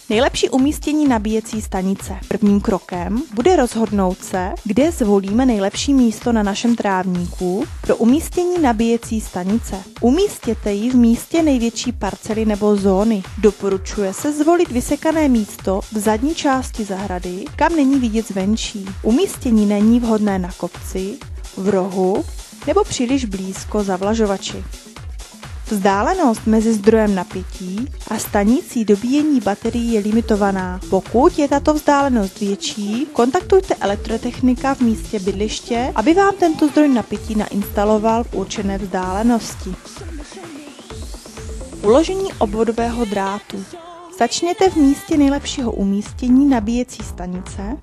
Nejlepší umístění nabíjecí stanice. Prvním krokem bude rozhodnout se, kde zvolíme nejlepší místo na našem trávníku pro umístění nabíjecí stanice. Umístěte ji v místě největší parcely nebo zóny. Doporučuje se zvolit vysekané místo v zadní části zahrady, kam není vidět zvenčí. Umístění není vhodné na kopci, v rohu nebo příliš blízko zavlažovači. Vzdálenost mezi zdrojem napětí a stanicí dobíjení baterií je limitovaná. Pokud je tato vzdálenost větší, kontaktujte elektrotechnika v místě bydliště, aby vám tento zdroj napětí nainstaloval v určené vzdálenosti. Uložení obvodového drátu. Začněte v místě nejlepšího umístění nabíjecí stanice,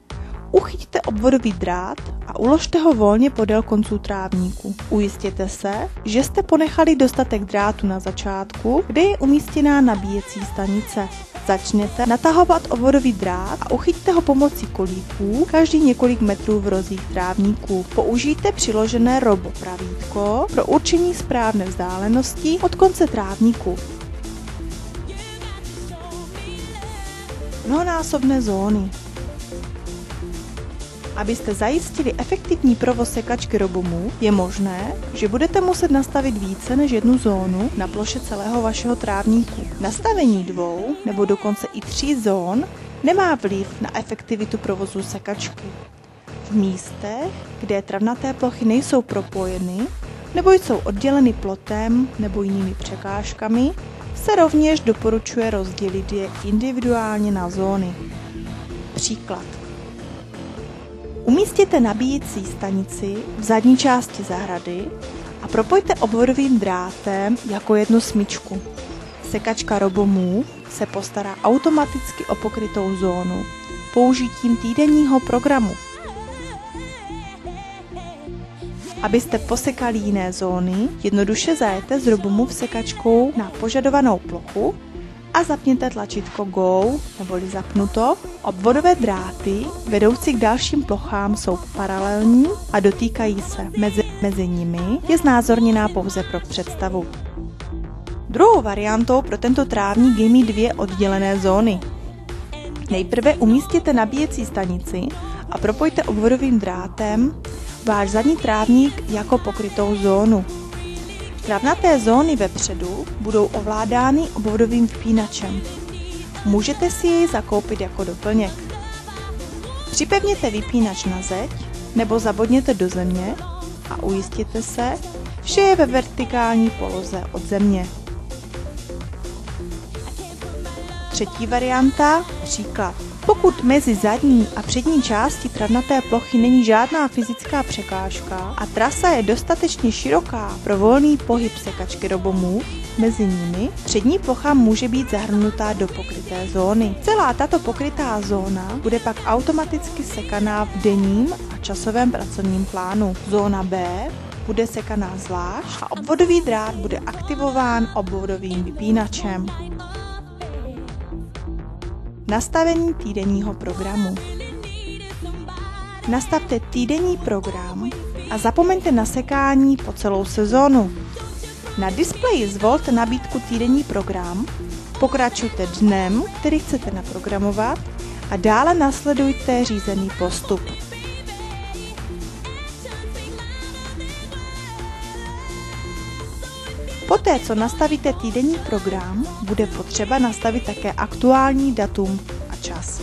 uchyťte obvodový drát a uložte ho volně podél konců trávníku. Ujistěte se, že jste ponechali dostatek drátu na začátku, kde je umístěná nabíjecí stanice. Začněte natahovat obvodový drát a uchyťte ho pomocí kolíků každý několik metrů v rozích trávníku. Použijte přiložené robopravítko pro určení správné vzdálenosti od konce trávníku. Mnohonásobné zóny. Abyste zajistili efektivní provoz sekačky Robomove, je možné, že budete muset nastavit více než jednu zónu na ploše celého vašeho trávníku. Nastavení 2 nebo dokonce i 3 zón nemá vliv na efektivitu provozu sekačky. V místech, kde travnaté plochy nejsou propojeny nebo jsou odděleny plotem nebo jinými překážkami, se rovněž doporučuje rozdělit je individuálně na zóny. Příklad. Umístěte nabíjecí stanici v zadní části zahrady a propojte obvodovým drátem jako jednu smyčku. Sekačka Robomove se postará automaticky o pokrytou zónu použitím týdenního programu. Abyste posekali jiné zóny, jednoduše zajděte s Robomove sekačkou na požadovanou plochu a zapněte tlačítko Go neboli zapnuto. Obvodové dráty vedoucí k dalším plochám jsou paralelní a dotýkají se. Mezi nimi je znázorněná pouze pro představu. Druhou variantou pro tento trávník je mít 2 oddělené zóny. Nejprve umístěte nabíjecí stanici a propojte obvodovým drátem váš zadní trávník jako pokrytou zónu. Travnaté zóny vepředu budou ovládány obvodovým vypínačem. Můžete si jej zakoupit jako doplněk. Připevněte vypínač na zeď nebo zabodněte do země a ujistěte se, že je ve vertikální poloze od země. Třetí varianta, příklad. Pokud mezi zadní a přední části travnaté plochy není žádná fyzická překážka a trasa je dostatečně široká pro volný pohyb sekačky Robomove, mezi nimi přední plocha může být zahrnutá do pokryté zóny. Celá tato pokrytá zóna bude pak automaticky sekaná v denním a časovém pracovním plánu. Zóna B bude sekaná zvlášť a obvodový drát bude aktivován obvodovým vypínačem. Nastavení týdenního programu. Nastavte týdenní program a zapomeňte na sekání po celou sezónu. Na displeji zvolte nabídku týdenní program, pokračujte dnem, který chcete naprogramovat a dále nasledujte řízený postup. Poté, co nastavíte týdenní program, bude potřeba nastavit také aktuální datum a čas.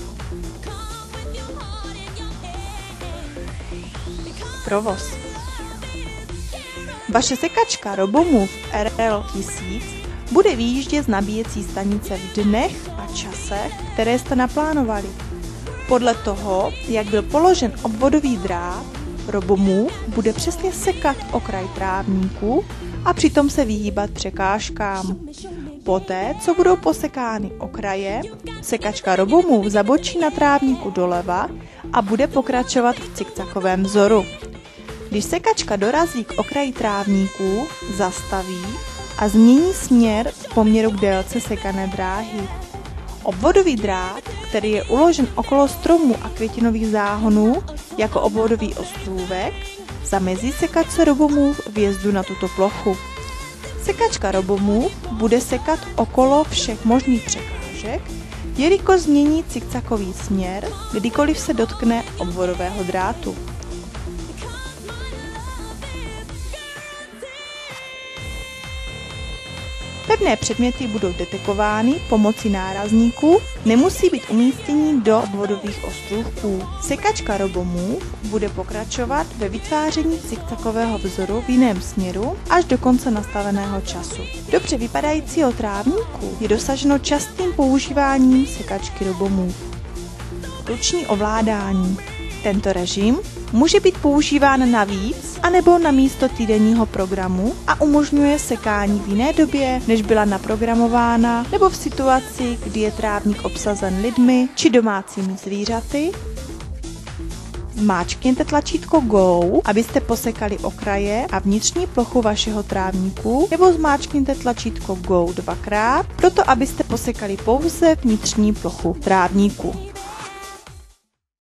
Provoz. Vaše sekačka Robomove RL1000 bude vyjíždět z nabíjecí stanice v dnech a časech, které jste naplánovali. Podle toho, jak byl položen obvodový drát, Robomove bude přesně sekat okraj trávníku a přitom se vyhýbat překážkám. Poté, co budou posekány okraje, sekačka Robomove zabočí na trávníku doleva a bude pokračovat v cikcakovém vzoru. Když sekačka dorazí k okraji trávníku, zastaví a změní směr v poměru k délce sekané dráhy. Obvodový drát, který je uložen okolo stromů a květinových záhonů jako obvodový ostrůvek, zamezí sekačce Robomove vjezdu na tuto plochu. Sekačka Robomove bude sekat okolo všech možných překážek, jelikož změní cikcakový směr, kdykoliv se dotkne obvodového drátu. Pevné předměty budou detekovány pomocí nárazníků, nemusí být umístění do obvodových ostrůvků. Sekačka RoboMove bude pokračovat ve vytváření cikcakového vzoru v jiném směru až do konce nastaveného času. Dobře vypadajícího trávníku je dosaženo častým používáním sekačky RoboMove. Ruční ovládání. Tento režim může být používán navíc anebo na místo týdenního programu a umožňuje sekání v jiné době, než byla naprogramována, nebo v situaci, kdy je trávník obsazen lidmi či domácími zvířaty. Zmáčkněte tlačítko Go, abyste posekali okraje a vnitřní plochu vašeho trávníku, nebo zmáčkněte tlačítko Go dvakrát, proto abyste posekali pouze vnitřní plochu trávníku.